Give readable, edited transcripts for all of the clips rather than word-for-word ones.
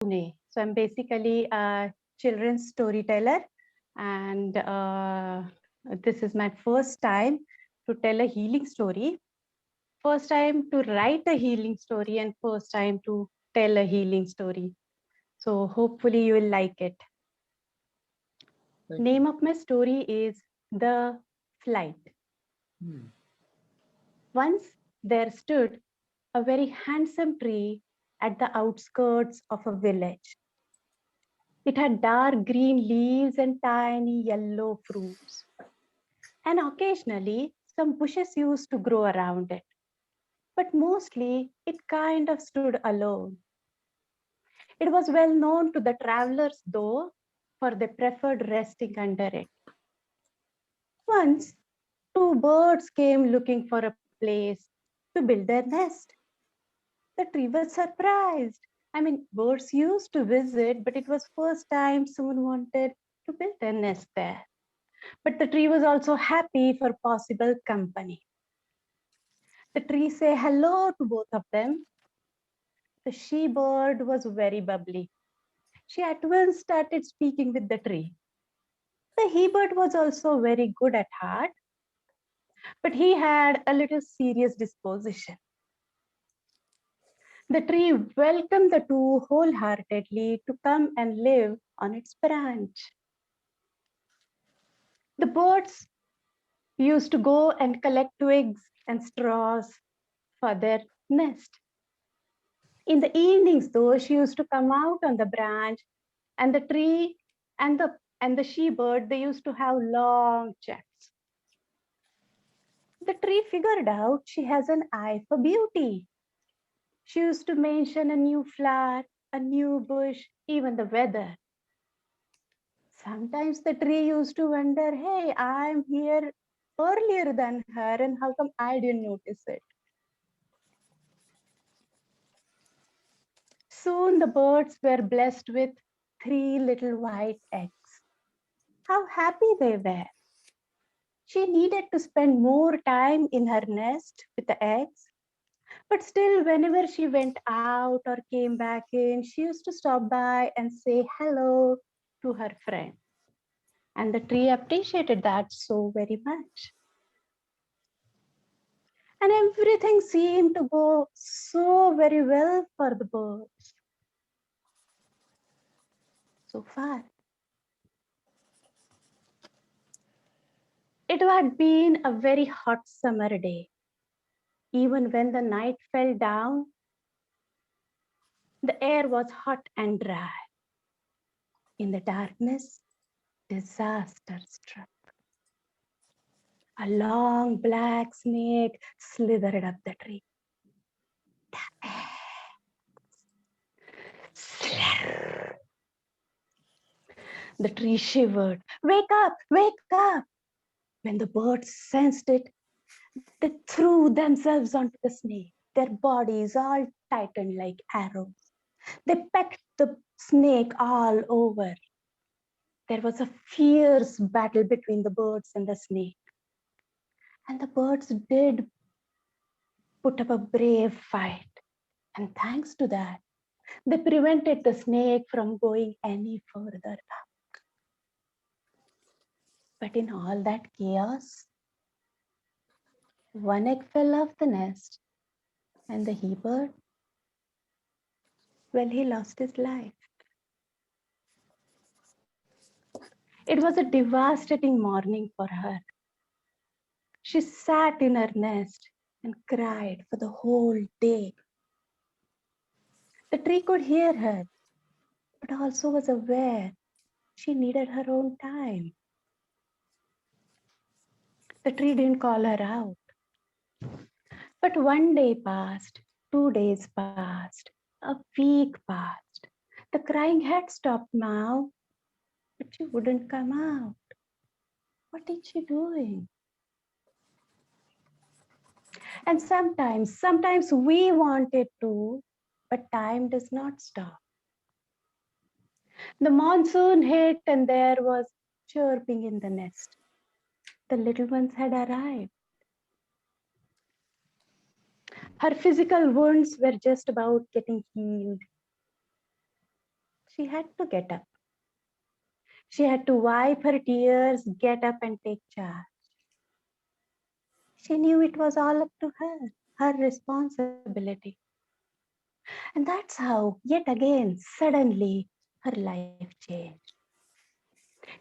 Pune. So I'm basically a children's storyteller, and this is my first time to tell a healing story, first time to write a healing story, and first time to tell a healing story. So hopefully you will like it. Thank you. Name of my story is The Flight. Hmm. Once there stood a very handsome tree at the outskirts of a village. It had dark green leaves and tiny yellow fruits. And occasionally, some bushes used to grow around it. But mostly, it kind of stood alone. It was well known to the travelers, though, for they preferred resting under it. Once, two birds came looking for a place to build their nest. The tree was surprised. I mean, birds used to visit, but it was first time someone wanted to build a nest there. But the tree was also happy for possible company. The tree say hello to both of them. The she bird was very bubbly. She at once started speaking with the tree. The he bird was also very good at heart, but he had a little serious disposition. The tree welcomed the two wholeheartedly to come and live on its branch. The birds used to go and collect twigs and straws for their nest. In the evenings, though, she used to come out on the branch, and the tree and the she bird they used to have long chats. The tree figured out she has an eye for beauty. She used to mention a new flower, a new bush, even the weather. Sometimes the tree used to wonder, hey, I'm here earlier than her, and how come I didn't notice it? Soon the birds were blessed with three little white eggs. How happy they were! She needed to spend more time in her nest with the eggs, but still, whenever she went out or came back in, she used to stop by and say hello to her friend. And the tree appreciated that so very much. And everything seemed to go so very well for the birds so far. It had been a very hot summer day. Even when the night fell down, the air was hot and dry. In the darkness, disaster struck. A long black snake slithered up the tree. The tree shivered. Wake up! Wake up! When the birds sensed it, they threw themselves onto the snake, their bodies all tightened like arrows. They pecked the snake all over. There was a fierce battle between the birds and the snake. And the birds did put up a brave fight. And thanks to that, they prevented the snake from going any further up. But in all that chaos, one egg fell off the nest, and the he bird, well, he lost his life. It was a devastating morning for her. She sat in her nest and cried for the whole day. The tree could hear her, but also was aware she needed her own time. The tree didn't call her out. But one day passed, 2 days passed, a week passed. The crying had stopped now, but she wouldn't come out. What is she doing? And sometimes we wanted to, but time does not stop. The monsoon hit and there was chirping in the nest. The little ones had arrived. Her physical wounds were just about getting healed. She had to get up. She had to wipe her tears, get up and take charge. She knew it was all up to her, her responsibility. And that's how, yet again, suddenly, her life changed.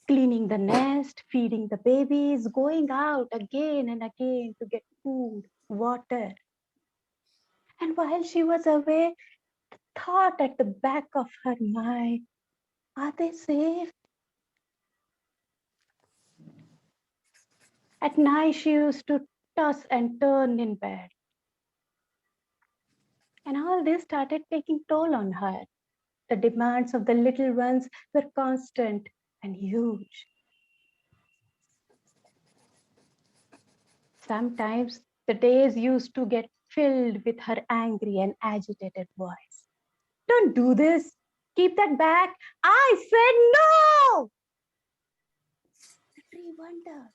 Cleaning the nest, feeding the babies, going out again and again to get food, water. And while she was away, the thought at the back of her mind, are they safe? At night, she used to toss and turn in bed. And all this started taking toll on her. The demands of the little ones were constant and huge. Sometimes the days used to get filled with her angry and agitated voice. Don't do this. Keep that back. I said no. The tree wondered.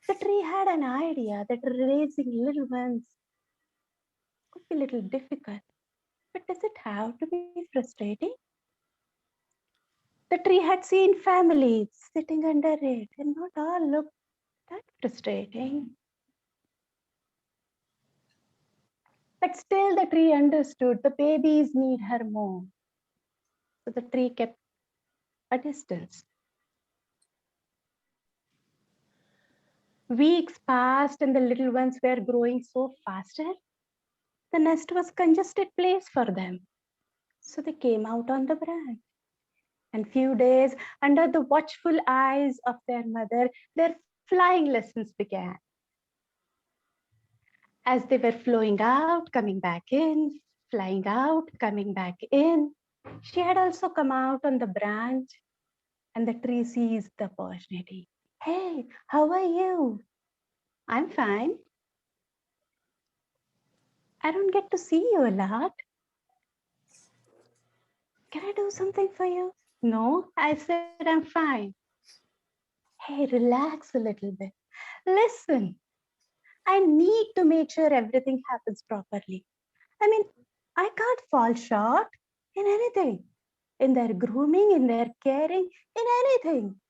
The tree had an idea that raising little ones could be a little difficult. But does it have to be frustrating? The tree had seen families sitting under it, and not all looked that frustrating. But still, the tree understood the babies need her more. So the tree kept a distance. Weeks passed, and the little ones were growing so faster. The nest was congested place for them. So they came out on the branch. And few days, under the watchful eyes of their mother, their flying lessons began. As they were flowing out, coming back in, flying out, coming back in, she had also come out on the branch, and the tree seized the opportunity. Hey, how are you? I'm fine. I don't get to see you a lot. Can I do something for you? No, I said I'm fine. Hey, relax a little bit. Listen, I need to make sure everything happens properly. I mean, I can't fall short in anything, in their grooming, in their caring, in anything.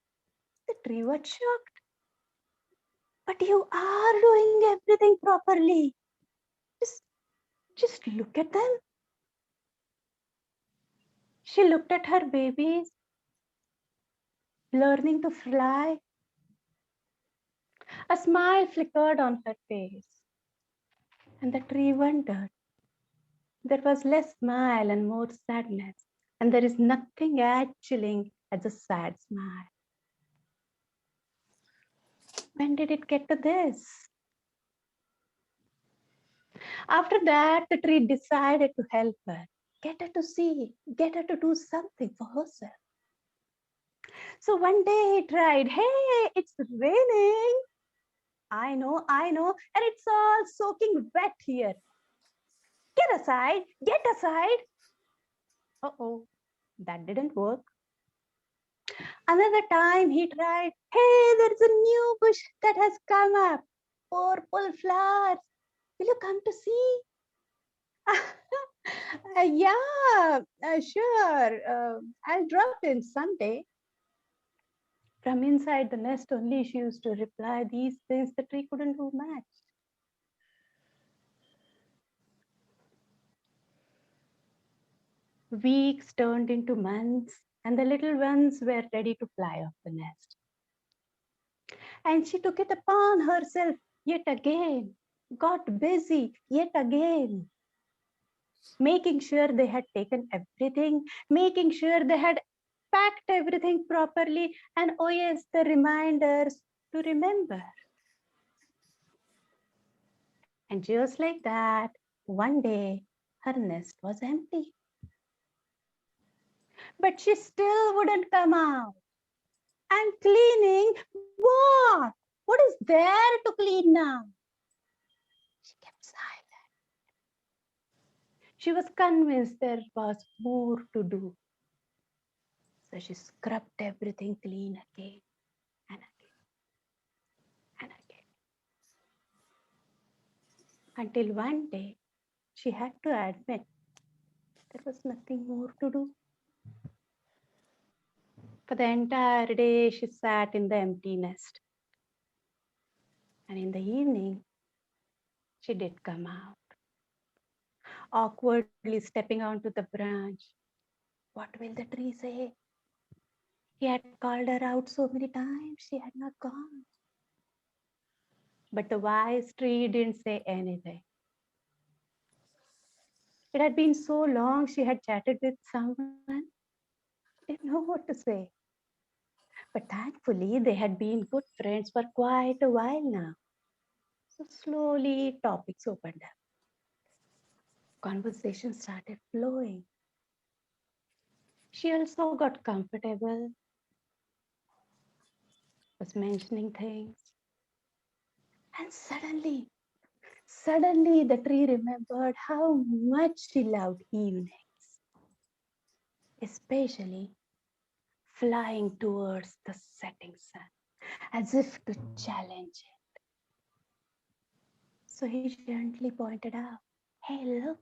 The tree was shocked. But you are doing everything properly. Just, just look at them. She looked at her babies, learning to fly. A smile flickered on her face, and the tree wondered. There was less smile and more sadness, and there is nothing as chilling as a sad smile. When did it get to this? After that, the tree decided to help her, get her to see, get her to do something for herself. So one day he tried, hey, it's raining. I know, and it's all soaking wet here. Get aside. Uh-oh, that didn't work. Another time he tried, hey, there's a new bush that has come up. Purple flowers. Will you come to see? Yeah, sure. I'll drop in someday. From inside the nest only she used to reply these things the tree couldn't do much. Weeks turned into months, and the little ones were ready to fly off the nest. And she took it upon herself yet again, got busy yet again, making sure they had taken everything, making sure they had packed everything properly, and oh yes, the reminders to remember. And just like that, one day her nest was empty. But she still wouldn't come out. I'm cleaning. What? What is there to clean now? She kept silent. She was convinced there was more to do. So she scrubbed everything clean again and again and again. Until one day, she had to admit there was nothing more to do. For the entire day, she sat in the empty nest. And in the evening, she did come out, awkwardly stepping onto the branch. What will the tree say? He had called her out so many times, she had not gone. But the wise tree didn't say anything. It had been so long she had chatted with someone, didn't know what to say. But thankfully, they had been good friends for quite a while now. So slowly, topics opened up. Conversation started flowing. She also got comfortable, was mentioning things. And suddenly, the tree remembered how much she loved evenings, especially flying towards the setting sun, as if to challenge it. So he gently pointed out, "Hey, look,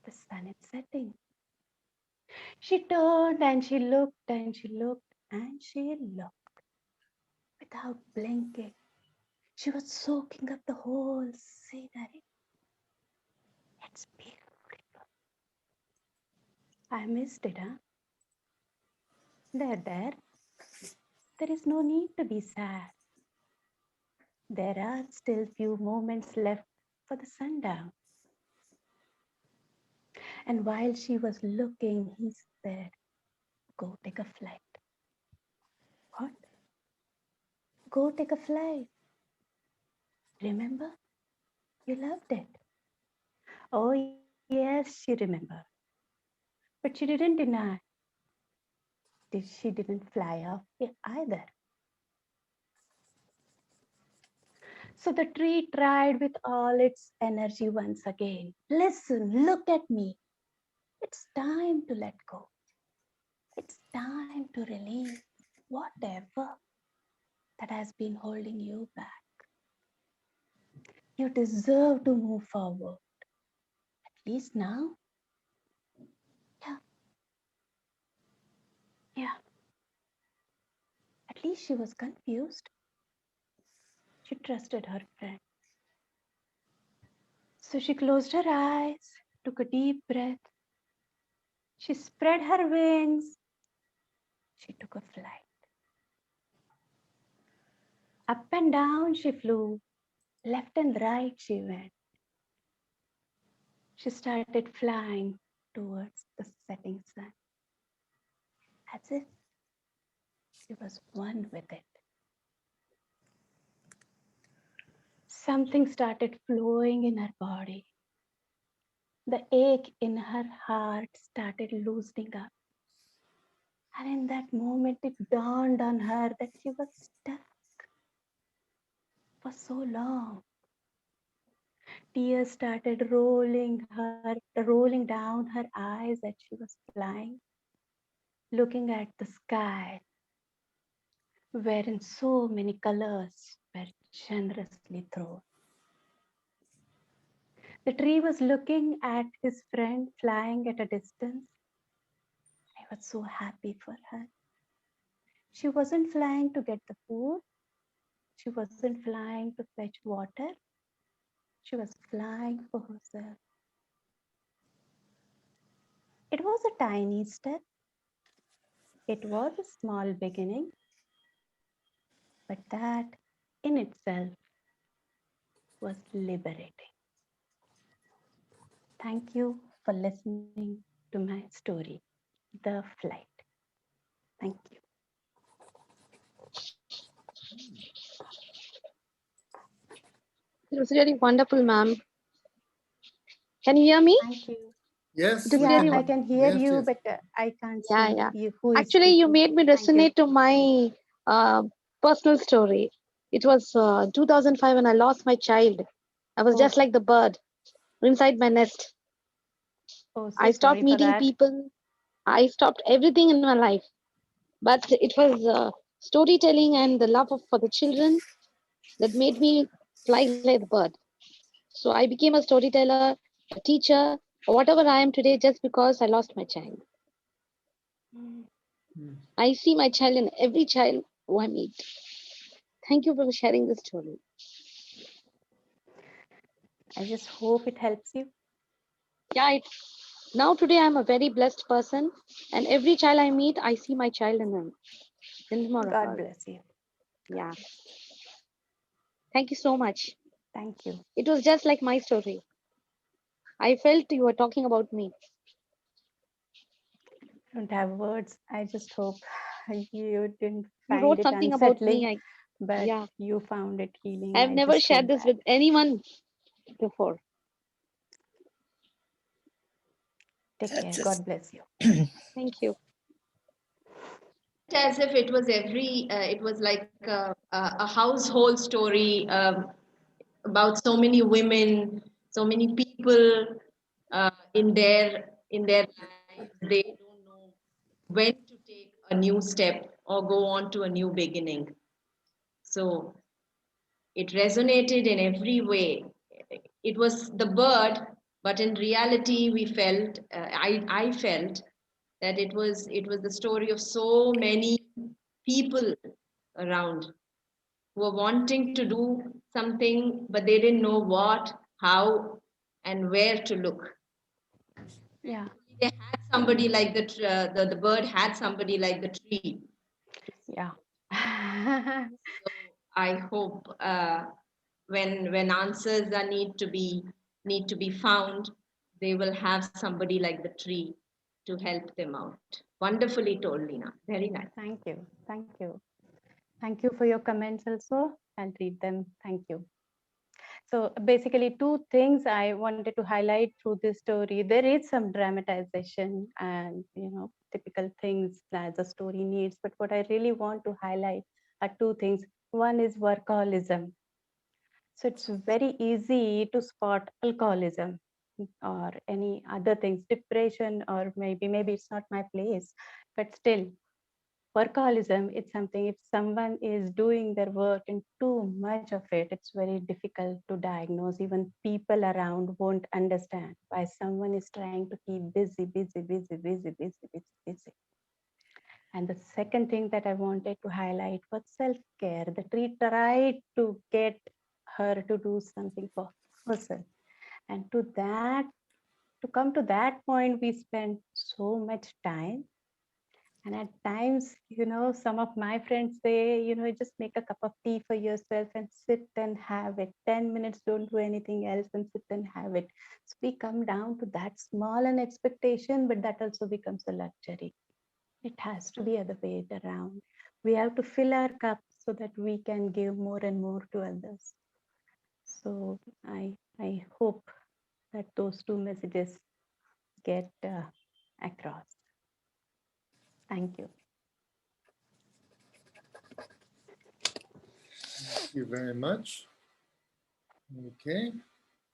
the sun is setting." She turned and she looked and she looked and she looked without blinking. She was soaking up the whole scenery. It's beautiful. I missed it, huh? There. There is no need to be sad. There are still few moments left for the sundown. And while she was looking, he said, "Go take a flight." What? Go take a flight. Remember? You loved it. Oh, yes, she remembered. But she didn't deny. She didn't fly off either. So the tree tried with all its energy once again. "Listen, look at me. It's time to let go. It's time to release whatever that has been holding you back. You deserve to move forward. At least now." Yeah, yeah. At least she was confused. She trusted her friend. So she closed her eyes, took a deep breath. She spread her wings. She took a flight. Up and down she flew. Left and right she went. She started flying towards the setting sun, as if she was one with it. Something started flowing in her body. The ache in her heart started loosening up. And in that moment, it dawned on her that she was stuck for so long. Tears started rolling down her eyes as she was flying, looking at the sky, wherein so many colors were generously thrown. The tree was looking at his friend flying at a distance. I was so happy for her. She wasn't flying to get the food. She wasn't flying to fetch water. She was flying for herself. It was a tiny step. It was a small beginning, but that in itself was liberating. Thank you for listening to my story, The Flight. Thank you. It was really wonderful, ma'am. Can you hear me? Thank you. It Yes, was we Yeah, really, I can. can hear Yes, you, yes. but I can't yeah, see yeah. you who is Actually, you speaking. made me Thank you. resonate to my personal story. It was 2005 when I lost my child. I was Oh, just like the bird inside my nest. oh, so I stopped sorry for meeting that. people. I stopped everything in my life. But it was storytelling and the love for the children that made me fly like the bird. So I became a storyteller, a teacher, or whatever I am today just because I lost my child. Mm. I see my child in every child who I meet. Thank you for sharing this story. I just hope it helps you. Yeah, now today I'm a very blessed person, and every child I meet, I see my child in him or God her. bless you. Yeah, thank you so much. Thank you. It was just like my story. I felt you were talking about me. I don't have words. I just hope you didn't You find wrote it something about me. unsettling, but Yeah, you found it healing. I've I never just shared hope this that. with anyone before. Take That's care. just God bless you. Thank you. As if it was it was like a household story about so many women, so many people in their lives. They don't know when to take a new step or go on to a new beginning. So it resonated in every way. It was the bird, but in reality, we felt I felt that it was the story of so many people around who were wanting to do something, but they didn't know what, how, and where to look. Yeah. They had somebody like the bird had somebody like the tree to see. Yeah. So I hope when answers are need to be found, they will have somebody like the tree to help them out. Wonderfully told, Leena. Very nice. Thank you. Thank you. Thank you for your comments also. I'll read them. Thank you. So basically, two things I wanted to highlight through this story. There is some dramatization and typical things that the story needs. But what I really want to highlight are two things. One is workaholism. So it's very easy to spot alcoholism or any other things, depression, or maybe it's not my place, but still workaholism, it's something, if someone is doing their work and too much of it, it's very difficult to diagnose. Even people around won't understand why someone is trying to keep busy. And the second thing that I wanted to highlight was self-care, that we tried to get her to do something for herself, and to come to that point, we spent so much time. And at times, some of my friends say, just make a cup of tea for yourself and sit and have it. 10 minutes, don't do anything else and sit and have it. So we come down to that small an expectation, but that also becomes a luxury. It has to be other way around. We have to fill our cup so that we can give more and more to others. So I hope that those two messages get across. Thank you. thank you very much. Okay.